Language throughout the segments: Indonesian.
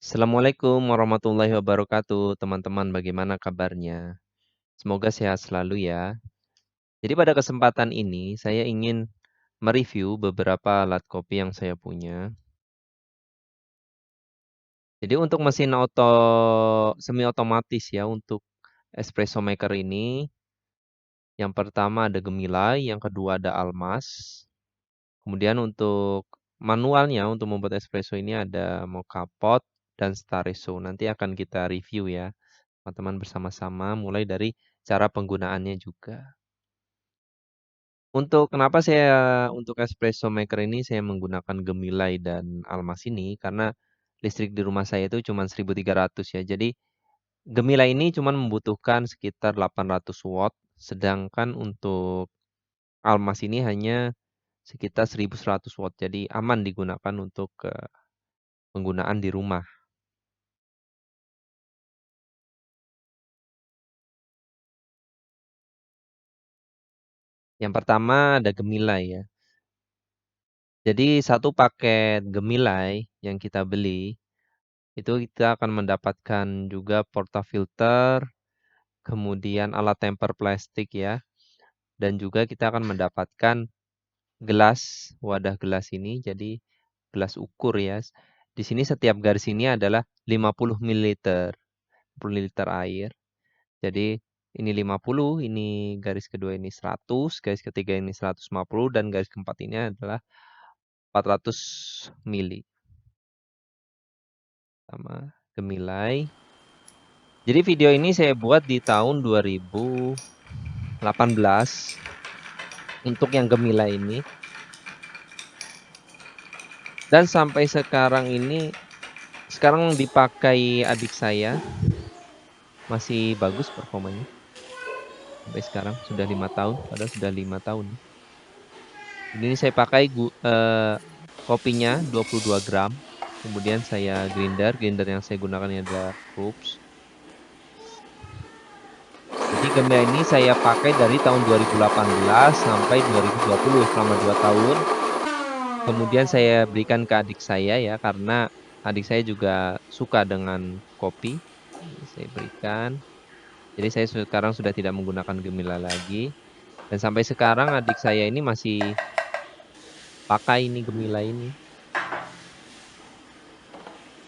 Assalamualaikum warahmatullahi wabarakatuh, teman-teman. Bagaimana kabarnya? Semoga sehat selalu ya. Jadi pada kesempatan ini saya ingin mereview beberapa alat kopi yang saya punya. Jadi untuk mesin semi otomatis ya untuk espresso maker ini, yang pertama ada Gemilai, yang kedua ada Almas. Kemudian untuk manualnya untuk membuat espresso ini ada Moka Pot dan Staresso. Nanti akan kita review ya, teman-teman bersama-sama, mulai dari cara penggunaannya juga. Untuk kenapa saya untuk espresso maker ini saya menggunakan Gemilai dan Almas ini karena listrik di rumah saya itu cuma 1300 ya. Jadi Gemilai ini cuma membutuhkan sekitar 800 watt, sedangkan untuk Almas ini hanya sekitar 1100 watt. Jadi aman digunakan untuk penggunaan di rumah. Yang pertama ada Gemilai ya. Jadi satu paket Gemilai yang kita beli itu kita akan mendapatkan juga portafilter, kemudian alat temper plastik ya, dan juga kita akan mendapatkan gelas, wadah gelas ini jadi gelas ukur ya. Di sini setiap garis ini adalah 50 ml, 10 liter air. Jadi ini 50, ini garis kedua ini 100, garis ketiga ini 150, dan garis keempat ini adalah 400 mili. Sama Gemilai. Jadi video ini saya buat di tahun 2018 untuk yang Gemilai ini. Dan sampai sekarang ini, sekarang dipakai adik saya, masih bagus performanya. Sampai sekarang sudah 5 tahun, padahal sudah 5 tahun. Ini saya pakai kopinya 22 gram. Kemudian saya grinder yang saya gunakan ini adalah Krups. Jadi Gemilai ini saya pakai dari tahun 2018 sampai 2020, selama 2 tahun. Kemudian saya berikan ke adik saya ya, karena adik saya juga suka dengan kopi. Jadi saya berikan. Jadi saya sekarang sudah tidak menggunakan Gemila lagi. Dan sampai sekarang adik saya ini masih pakai ini Gemila ini.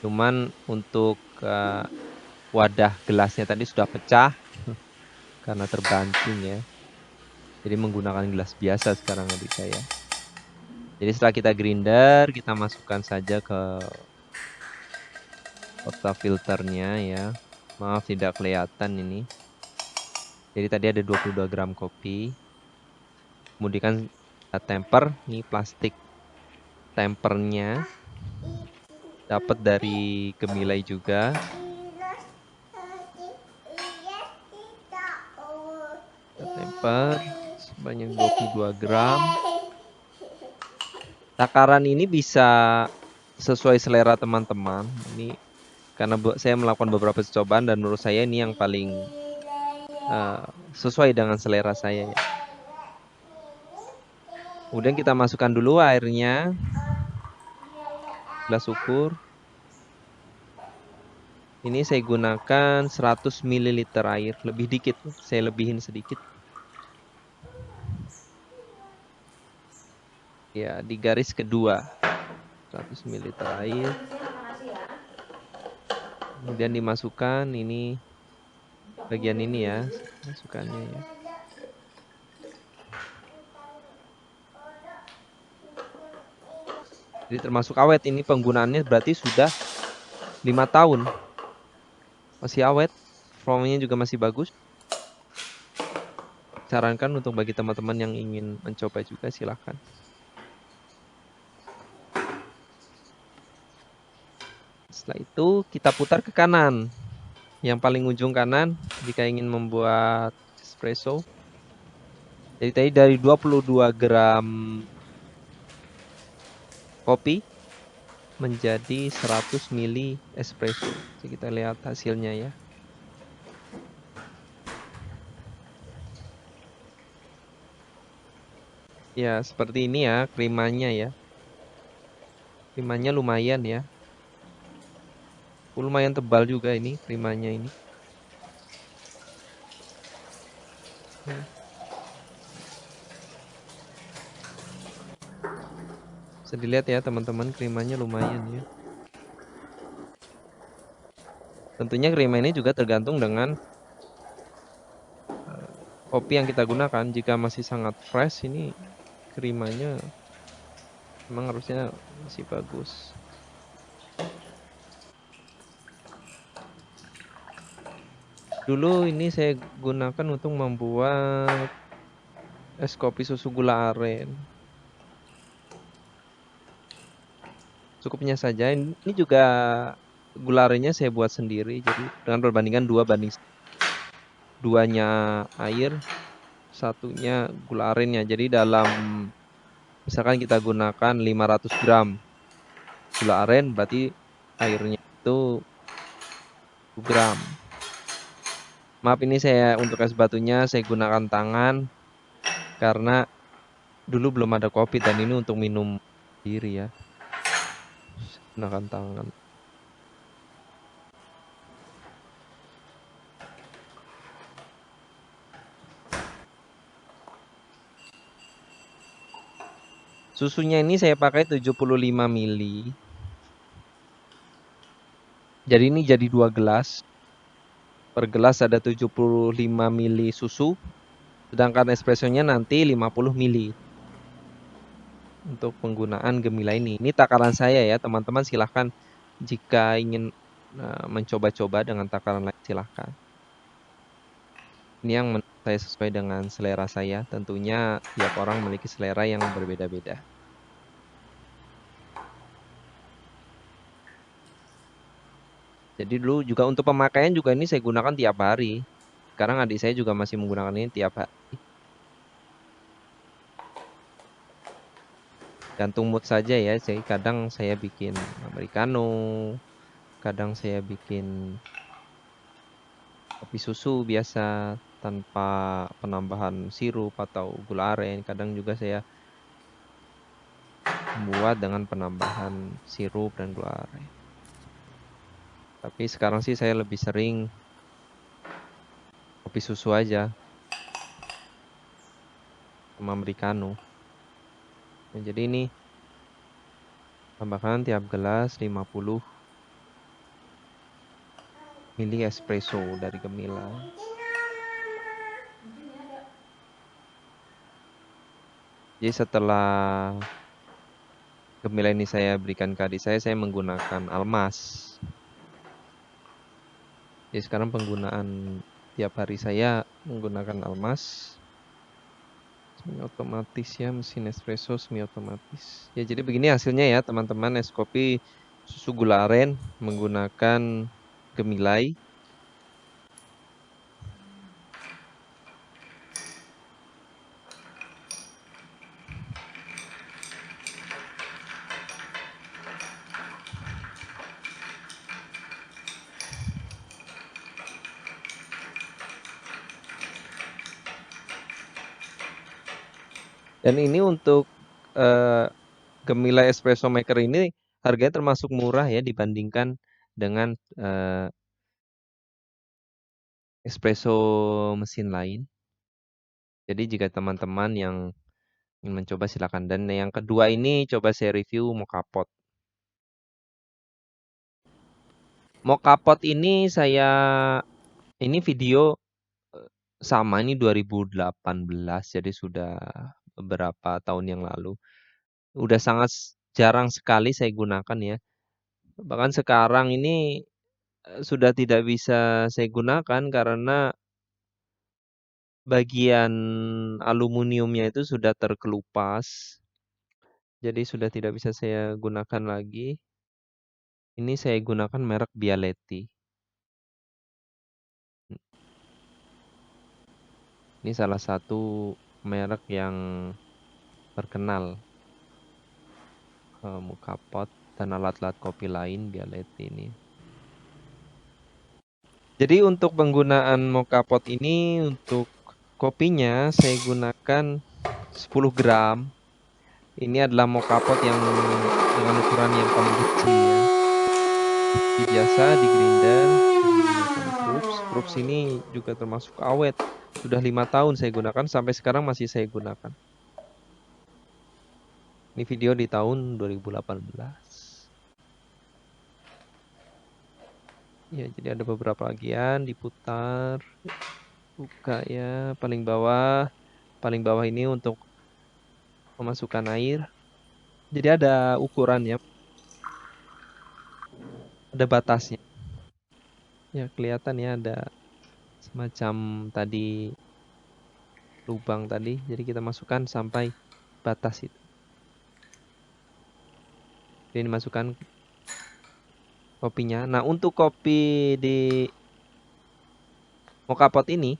Cuman untuk wadah gelasnya tadi sudah pecah karena terbanting ya. Jadi menggunakan gelas biasa sekarang adik saya. Jadi setelah kita grinder, kita masukkan saja ke portafilternya ya. Maaf tidak kelihatan ini. Jadi tadi ada 22 gram kopi. Kemudian temper, ini plastik tempernya. Dapat dari Gemilai juga. Kita temper sebanyak 22 gram. Takaran ini bisa sesuai selera teman-teman. Ini karena saya melakukan beberapa percobaan dan menurut saya ini yang paling sesuai dengan selera saya ya. Kemudian kita masukkan dulu airnya, gelas ukur. Ini saya gunakan 100 ml air, lebih dikit, saya lebihin sedikit. Ya, di garis kedua 100 ml air. Kemudian dimasukkan ini bagian ini ya, masukannya ya. Jadi termasuk awet, ini penggunaannya berarti sudah 5 tahun. Masih awet, performanya juga masih bagus. Sarankan untuk bagi teman-teman yang ingin mencoba juga silahkan. Setelah itu kita putar ke kanan. Yang paling ujung kanan jika ingin membuat espresso. Jadi tadi dari 22 gram kopi menjadi 100 mili espresso. Jadi kita lihat hasilnya ya. Ya, seperti ini ya krimanya ya. Krimanya lumayan ya. Lumayan tebal juga ini krimanya ini. Bisa dilihat ya teman-teman, krimanya lumayan ya. Tentunya krima ini juga tergantung dengan kopi yang kita gunakan. Jika masih sangat fresh ini krimanya memang harusnya masih bagus. Dulu ini saya gunakan untuk membuat es kopi susu gula aren. Cukupnya saja. Ini juga gula arennya saya buat sendiri. Jadi dengan perbandingan 2:2-nya air, 1-nya gula arennya. Jadi dalam misalkan kita gunakan 500 gram gula aren, berarti airnya itu 1 gram. Maaf ini saya untuk es batunya saya gunakan tangan karena dulu belum ada kopi dan ini untuk minum sendiri ya. Gunakan tangan. Susunya ini saya pakai 75 mili. Jadi ini jadi 2 gelas. Per gelas ada 75 mili susu. Sedangkan espressonya nanti 50 mili. Untuk penggunaan Gemila ini. Ini takaran saya ya teman-teman, silahkan jika ingin mencoba-coba dengan takaran lain silahkan. Ini yang menurut saya sesuai dengan selera saya. Tentunya tiap orang memiliki selera yang berbeda-beda. Jadi dulu juga untuk pemakaian juga ini saya gunakan tiap hari. Sekarang adik saya juga masih menggunakan ini tiap hari. Gantung mood saja ya. Jadi kadang saya bikin americano, kadang saya bikin kopi susu biasa tanpa penambahan sirup atau gula aren. Kadang juga saya membuat dengan penambahan sirup dan gula aren. Tapi sekarang sih saya lebih sering kopi susu aja sama americano. Nah, jadi ini tambahkan tiap gelas 50 mili espresso dari Gemila. Jadi setelah Gemila ini saya berikan ke adik saya menggunakan almas. Jadi sekarang penggunaan tiap hari saya menggunakan almas. Semi otomatis ya, mesin espresso semi otomatis. Ya jadi begini hasilnya ya teman-teman, es kopi susu gula aren menggunakan Gemilai. Dan ini untuk Gemila Espresso Maker ini harganya termasuk murah ya dibandingkan dengan espresso mesin lain. Jadi jika teman-teman yang ingin mencoba silakan. Dan yang kedua ini coba saya review mocha pot. Mocha pot ini ini video sama ini 2018 jadi sudah beberapa tahun yang lalu. Udah sangat jarang sekali saya gunakan ya. Bahkan sekarang ini sudah tidak bisa saya gunakan karena bagian aluminiumnya itu sudah terkelupas. Jadi sudah tidak bisa saya gunakan lagi. Ini saya gunakan merek Bialetti. Ini salah satu merek yang terkenal mocha pot dan alat-alat kopi lain Bialetti ini. Jadi untuk penggunaan mocha pot ini untuk kopinya saya gunakan 10 gram. Ini adalah mocha pot yang dengan ukuran yang paling kecil ya. Seperti biasa di grinder dengan menggunakan Krups. Krups ini juga termasuk awet. Sudah 5 tahun saya gunakan, sampai sekarang masih saya gunakan. Ini video di tahun 2018. Ya, jadi ada beberapa bagian diputar, buka ya, paling bawah. Paling bawah ini untuk memasukkan air. Jadi ada ukurannya, ada batasnya. Ya, kelihatan ya ada semacam tadi lubang tadi. Jadi kita masukkan sampai batas itu. Ini masukkan kopinya. Nah, untuk kopi di mocha pot ini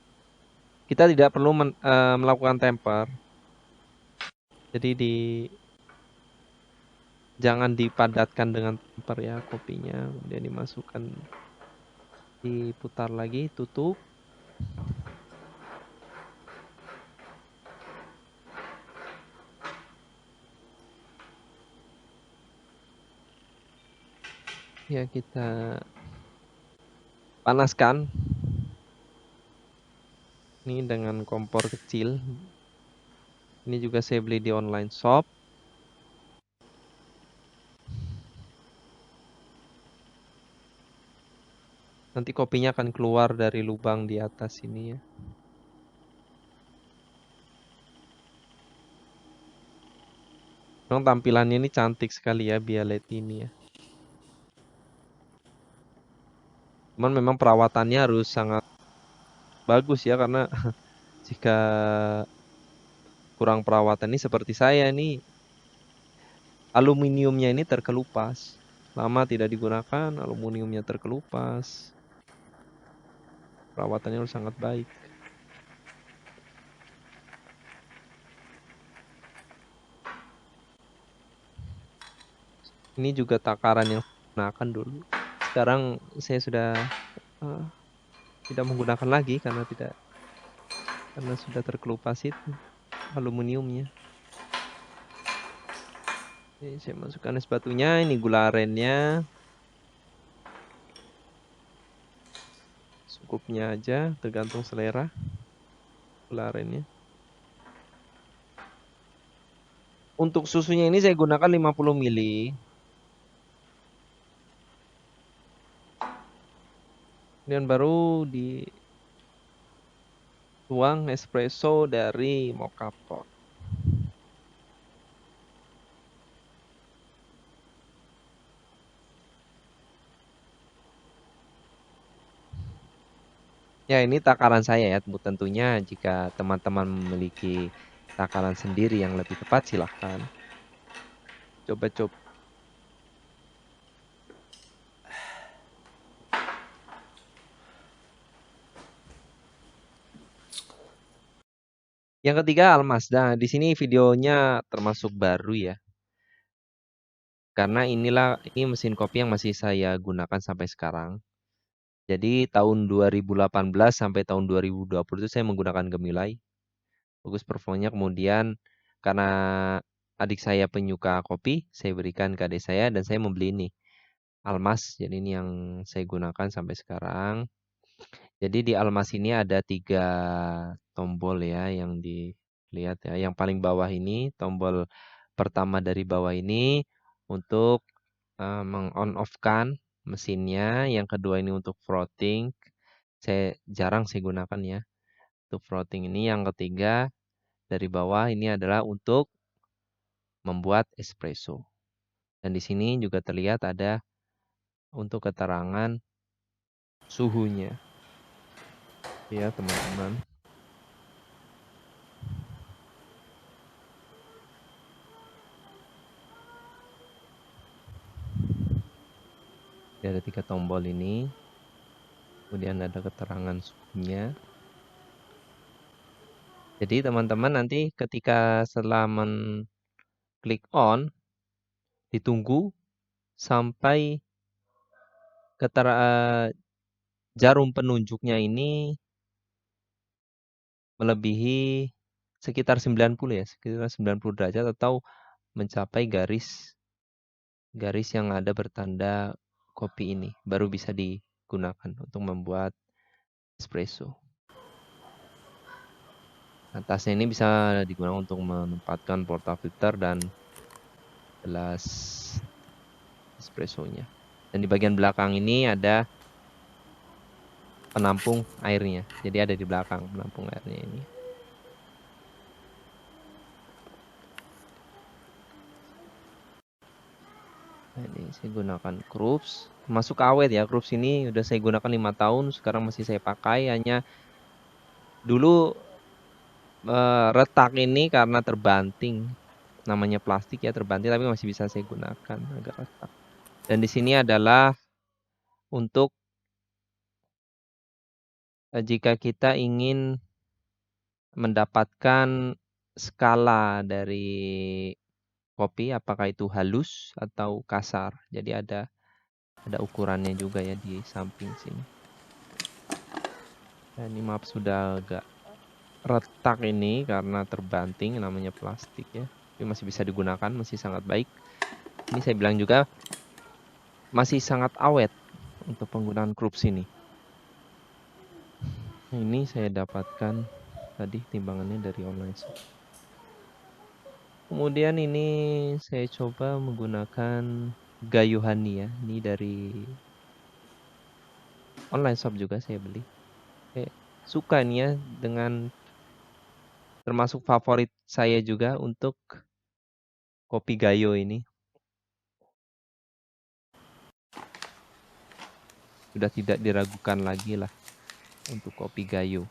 kita tidak perlu melakukan temper. Jadi jangan dipadatkan dengan temper ya kopinya. Kemudian dimasukkan, diputar lagi, tutup. Ya, kita panaskan. Ini dengan kompor kecil. Ini juga saya beli di online shop. Nanti kopinya akan keluar dari lubang di atas ini ya. Memang tampilannya ini cantik sekali ya, Bialet ini ya. Cuman memang perawatannya harus sangat bagus ya, karena jika kurang perawatan ini seperti saya ini, aluminiumnya ini terkelupas. Lama tidak digunakan, aluminiumnya terkelupas. Perawatannya harus sangat baik. Ini juga takaran yang saya gunakan dulu. Sekarang saya sudah tidak menggunakan lagi karena sudah terkelupas itu aluminiumnya. Oke, saya masukkan es batunya, ini gula arennya. Secukupnya aja, tergantung selera gula arennya. Untuk susunya ini saya gunakan 50 ml. Kemudian baru dituang espresso dari mocha pot. Ya, ini takaran saya ya. Tentunya jika teman-teman memiliki takaran sendiri yang lebih tepat, silahkan coba-coba. Yang ketiga almas. Nah, di sini videonya termasuk baru ya. Karena ini mesin kopi yang masih saya gunakan sampai sekarang. Jadi tahun 2018 sampai tahun 2020 itu saya menggunakan Gemilai. Bagus performanya. Kemudian karena adik saya penyuka kopi, saya berikan ke adik saya dan saya membeli ini Almas. Jadi ini yang saya gunakan sampai sekarang. Jadi di Almas ini ada 3 tombol ya yang dilihat ya. Yang paling bawah ini tombol pertama dari bawah ini untuk meng-on off-kan mesinnya. Yang kedua ini untuk frothing. Jarang saya gunakan ya untuk frothing ini. Yang ketiga dari bawah ini adalah untuk membuat espresso. Dan di sini juga terlihat ada untuk keterangan suhunya. Ya, teman-teman. Ada 3 tombol ini. Kemudian ada keterangan suhunya. Jadi teman-teman nanti ketika setelah klik on, ditunggu sampai jarum penunjuknya ini melebihi sekitar 90 ya, sekitar 90 derajat atau mencapai garis yang ada bertanda kopi ini baru bisa digunakan untuk membuat espresso. Atasnya ini bisa digunakan untuk menempatkan portafilter dan gelas espressonya. Dan di bagian belakang ini ada penampung airnya. Jadi ada di belakang penampung airnya ini. Nah, ini saya gunakan Krups, termasuk awet ya. Krups ini udah saya gunakan 5 tahun, sekarang masih saya pakai. Hanya dulu retak ini karena terbanting. Namanya plastik ya, terbanting tapi masih bisa saya gunakan, agak retak. Dan di sini adalah untuk jika kita ingin mendapatkan skala dari kopi, apakah itu halus atau kasar. Jadi ada ukurannya juga ya di samping sini. Nah, ini maaf sudah agak retak ini karena terbanting, namanya plastik ya. Tapi masih bisa digunakan, masih sangat baik. Ini saya bilang juga masih sangat awet untuk penggunaan Krups ini. Nah, ini saya dapatkan tadi timbangannya dari online shop. Kemudian ini saya coba menggunakan Gayuhani ya. Ini dari online shop juga saya beli. Saya suka nih ya dengan termasuk favorit saya juga untuk kopi Gayo ini. Sudah tidak diragukan lagi lah untuk kopi Gayo.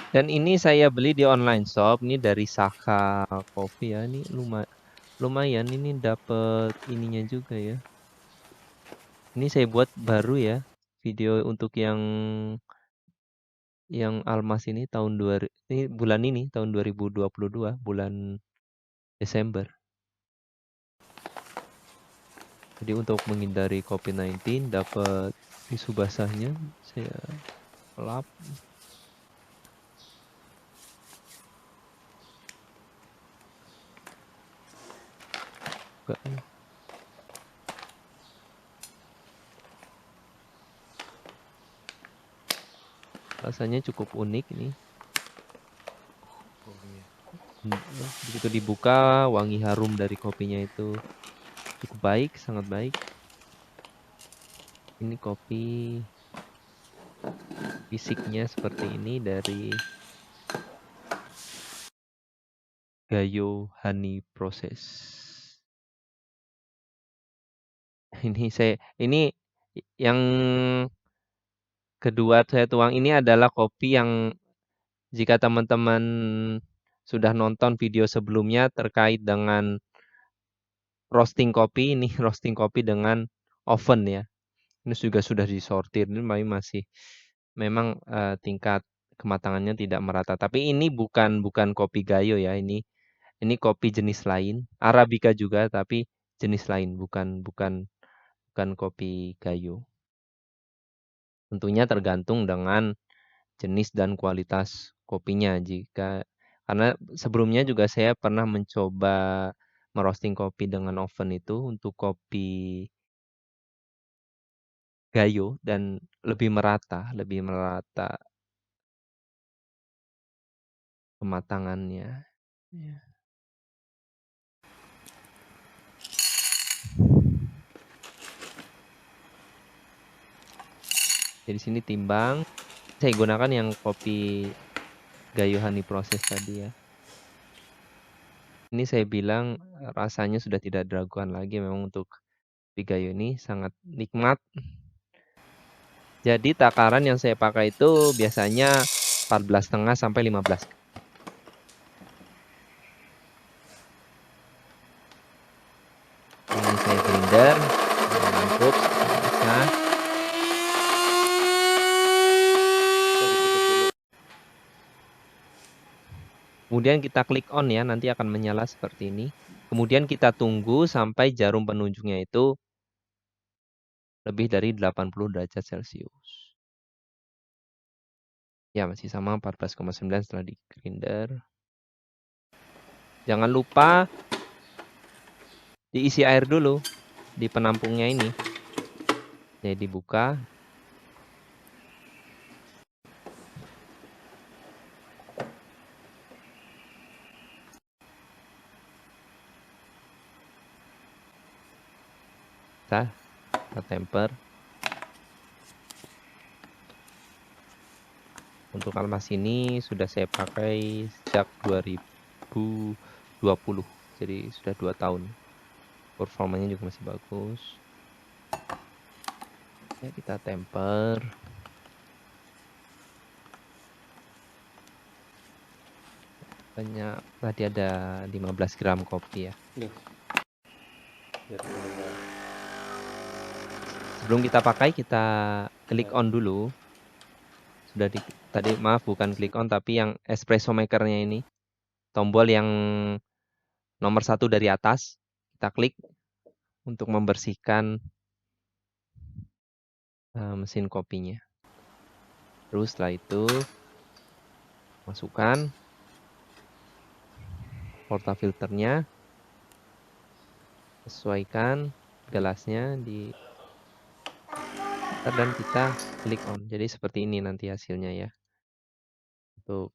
Dan ini saya beli di online shop, ini dari Saka Coffee ya. Ini lumayan ini dapat ininya juga ya. Ini saya buat baru ya, video untuk yang Almas ini bulan ini tahun 2022 bulan Desember. Jadi untuk menghindari COVID-19 dapat tisu basahnya saya lap. Rasanya cukup unik ini. Begitu dibuka, wangi harum dari kopinya itu cukup baik, sangat baik. Ini kopi fisiknya seperti ini dari Gayo Honey Process. Ini yang kedua saya tuang ini adalah kopi yang jika teman-teman sudah nonton video sebelumnya terkait dengan roasting kopi, ini roasting kopi dengan oven ya. Ini juga sudah disortir, ini masih memang tingkat kematangannya tidak merata. Tapi ini bukan kopi Gayo ya, ini kopi jenis lain, Arabica juga tapi jenis lain, bukan kopi Gayo. Tentunya tergantung dengan jenis dan kualitas kopinya. Karena sebelumnya juga saya pernah mencoba merosting kopi dengan oven itu untuk kopi Gayo dan lebih merata kematangannya. Ya. Jadi sini timbang, saya gunakan yang kopi Gayo Honey Process tadi ya. Ini saya bilang rasanya sudah tidak diragukan lagi, memang untuk kopi Gayo ini sangat nikmat. Jadi takaran yang saya pakai itu biasanya 14,5 sampai 15. Ini saya blender dengan Krups biasa. Kemudian kita klik on ya, nanti akan menyala seperti ini. Kemudian kita tunggu sampai jarum penunjuknya itu lebih dari 80 derajat Celcius. Ya, masih sama 14,9 setelah di grinder. Jangan lupa diisi air dulu di penampungnya ini. Jadi dibuka. Kita temper. Untuk almas ini sudah saya pakai sejak 2020. Jadi sudah 2 tahun. Performanya juga masih bagus. Ya, kita temper. Banyak, tadi ada 15 gram kopi ya. Sebelum kita pakai, kita klik on dulu. Sudah tadi maaf bukan klik on tapi yang espresso makernya ini. Tombol yang nomor 1 dari atas. Kita klik untuk membersihkan mesin kopinya. Terus setelah itu masukkan portafilternya, sesuaikan gelasnya di dan kita klik on. Jadi seperti ini nanti hasilnya ya. Untuk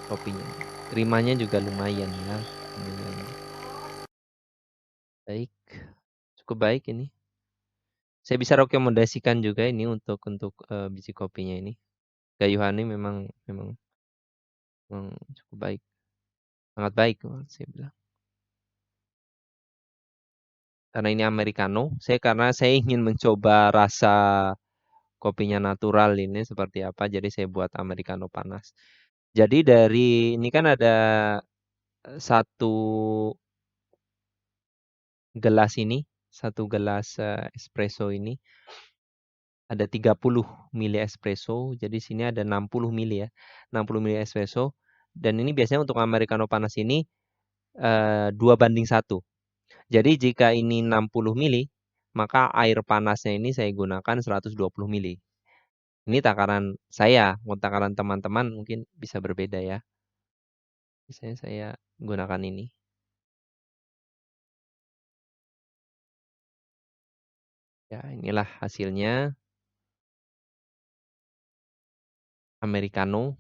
kopinya. Terimanya juga lumayan ya. Lumayan. Baik. Cukup baik ini. Saya bisa rekomendasikan juga ini untuk biji kopinya ini. Gayuhani memang cukup baik. Sangat baik saya bilang. Karena ini americano, karena saya ingin mencoba rasa kopinya natural ini seperti apa, jadi saya buat americano panas. Jadi dari ini kan ada satu gelas ini, satu gelas espresso ini ada 30 mili espresso, jadi sini ada 60 mili ya, 60 mili espresso. Dan ini biasanya untuk americano panas ini 2:1. Jadi jika ini 60 mili, maka air panasnya ini saya gunakan 120 mili. Ini takaran saya, takaran teman-teman mungkin bisa berbeda ya. Biasanya saya gunakan ini. Ya, inilah hasilnya. Americano.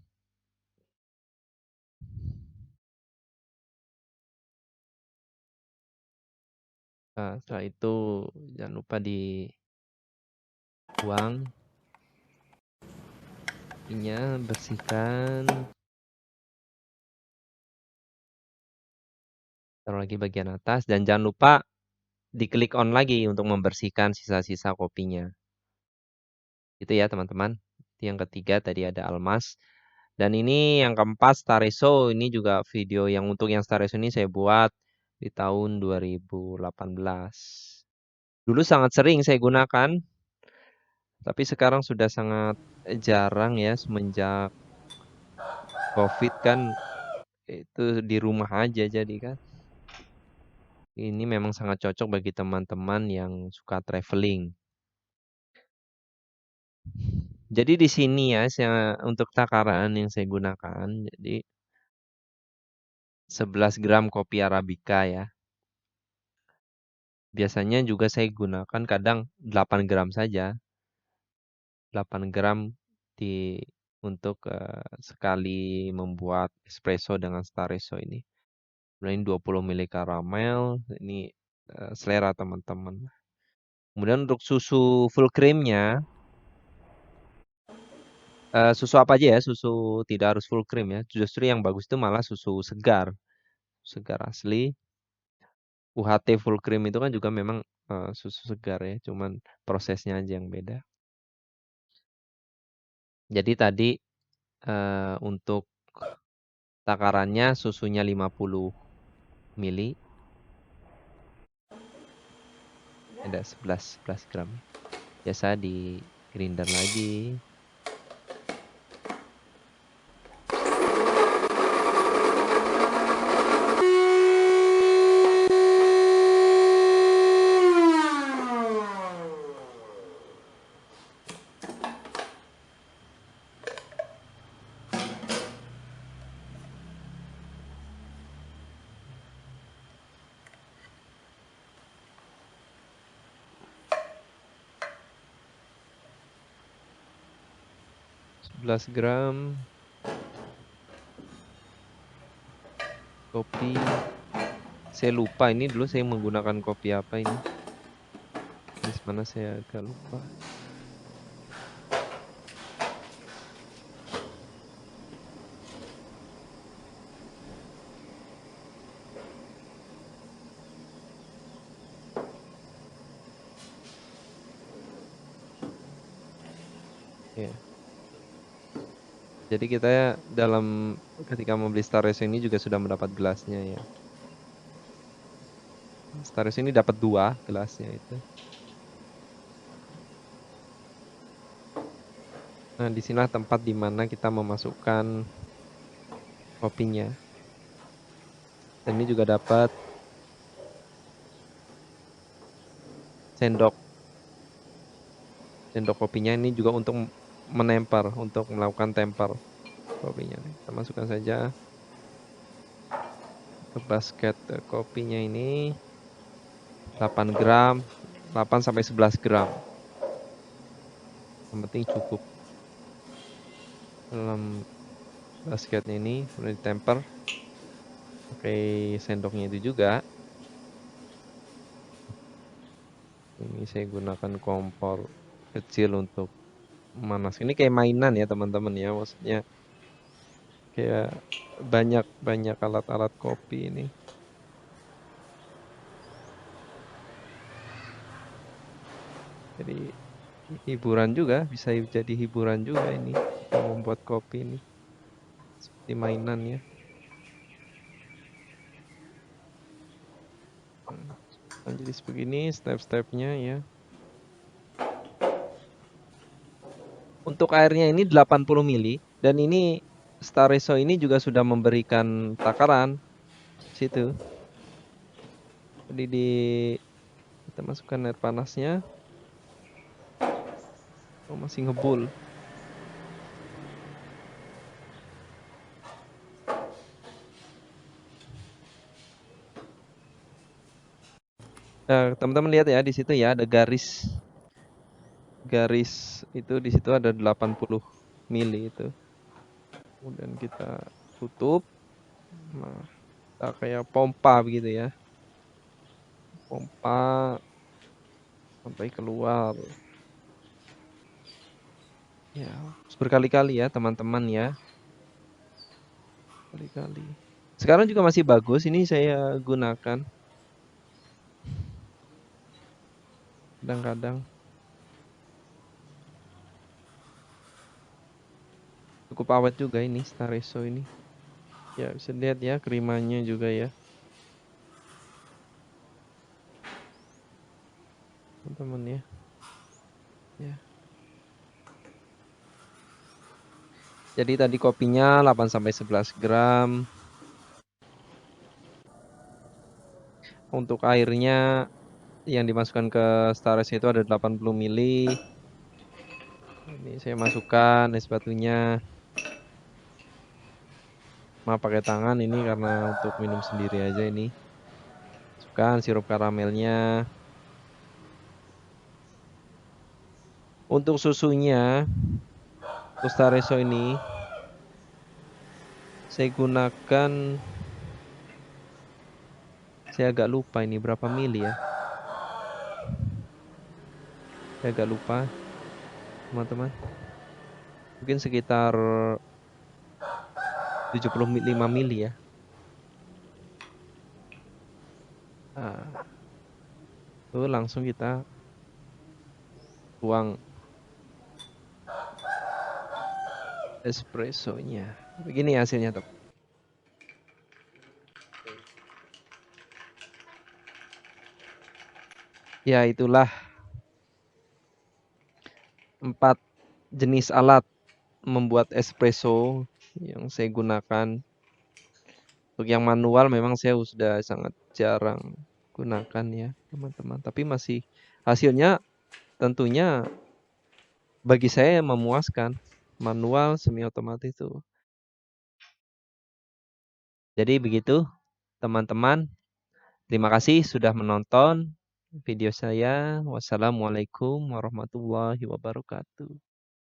Setelah itu jangan lupa dibuang. Ininya bersihkan. Taruh lagi bagian atas. Dan jangan lupa diklik on lagi untuk membersihkan sisa-sisa kopinya. Itu ya teman-teman. Yang ketiga tadi ada almas. Dan ini yang keempat Stareso. Ini juga video yang untuk yang Stareso ini saya buat di tahun 2018. Dulu sangat sering saya gunakan. Tapi sekarang sudah sangat jarang ya semenjak COVID kan itu di rumah aja jadi kan. Ini memang sangat cocok bagi teman-teman yang suka traveling. Jadi di sini ya untuk takaran yang saya gunakan jadi 11 gram kopi Arabica ya. Biasanya juga saya gunakan kadang 8 gram saja. 8 gram untuk sekali membuat espresso dengan Stareso ini. Ini 20 mili karamel, ini selera teman-teman. Kemudian untuk susu full creamnya, susu apa aja ya, susu tidak harus full cream ya. Justru yang bagus itu malah susu segar, segar asli. UHT full cream itu kan juga memang susu segar ya, cuman prosesnya aja yang beda. Jadi tadi untuk takarannya susunya 50 mili. Ada 11 gram. Biasa di grinder lagi. 11 gram kopi. Saya lupa ini dulu saya menggunakan kopi apa ini. Jenis mana saya agak lupa. Ya. Jadi kita ketika membeli Staresa ini juga sudah mendapat gelasnya ya. Staresa ini dapat 2 gelasnya itu. Nah, disinilah tempat di mana kita memasukkan kopinya. Dan ini juga dapat sendok kopinya ini juga untuk untuk melakukan temper kopinya. Kita masukkan saja ke basket kopinya ini 8 gram, 8 sampai 11 gram. Yang penting cukup. Dalam basketnya ini sudah ditemper pakai sendoknya itu juga. Ini saya gunakan kompor kecil untuk memanas. Ini kayak mainan ya teman-teman ya, maksudnya kayak banyak alat-alat kopi ini. Jadi hiburan juga, bisa jadi hiburan juga ini kita membuat kopi ini seperti mainan ya. Nah, jadi sebegini step-stepnya ya. Untuk airnya ini 80 mili dan ini Stareso ini juga sudah memberikan takaran situ. Jadi kita masukkan air panasnya. Oh, masih ngebul. Nah, teman-teman lihat ya di situ ya ada garis itu di situ ada 80 mili itu. Kemudian kita tutup. Nah, kita kayak pompa begitu ya. Pompa sampai keluar. Ya, berkali-kali ya teman-teman ya. Berkali-kali. Sekarang juga masih bagus ini saya gunakan. Kadang-kadang cukup awet juga ini Stareso ini. Ya, bisa lihat ya kerimannya juga ya. Teman-teman ya. Ya. Jadi tadi kopinya 8 sampai 11 gram. Untuk airnya yang dimasukkan ke Stareso itu ada 80 mili. Ini saya masukkan es batunya. Maaf pakai tangan ini karena untuk minum sendiri aja ini. Masukkan sirup karamelnya. Untuk susunya, untuk Stareso ini saya gunakan, saya agak lupa ini berapa mili ya. Saya agak lupa, teman-teman. Mungkin sekitar 75 mili ya. Nah, itu langsung kita tuang espressonya. Begini hasilnya, teman. Ya, itulah 4 jenis alat membuat espresso yang saya gunakan. Untuk yang manual memang saya sudah sangat jarang gunakan ya, teman-teman. Tapi masih hasilnya tentunya bagi saya memuaskan. Manual semi otomatis itu. Jadi begitu, teman-teman. Terima kasih sudah menonton video saya. Wassalamualaikum warahmatullahi wabarakatuh.